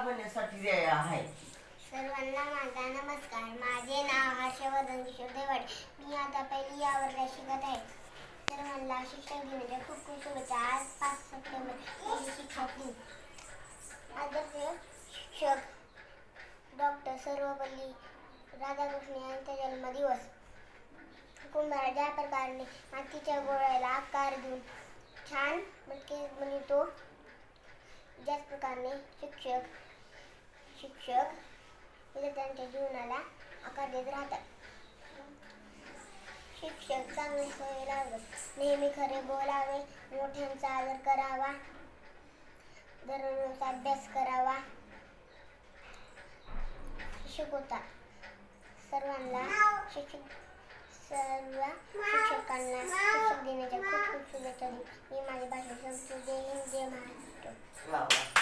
बनण्यासाठी आहे. सर्वांना माझा नमस्कार. माझे नाव हर्षवर्धन किशोर देवाडे. मी आता पहिली या वर्गात शिकत आहे. सर्वांना शिक्षक दिनाच्या खूप खूप शुभेच्छा. आज 5 सप्टेंबर शिक्षक दिन. आदर्श शिक्षक डॉक्टर सर्वपल्ली राधाकृष्ण यांचा जन्मदिवस. कुंभार ज्या प्रकारे मातीच्या गोळ्याला आकार देऊन छान मटके बनवतो, ज्याच प्रकारे शिक्षक विद्यार्थ्यांच्या जीवनाला आकार देत राहतात. शिक्षक चांगली सवय लावतात. नेहमी खरे बोलावे, मोठ्यांचा आदर करावा, दररोज अभ्यास करावा, शिकवतात. सर्व शिक्षकांना शिक्षक दिनाच्या खूप खूप शुभेच्छा. मी माझी भाषण संपवते. जय हिंद, जय महाराष्ट्र.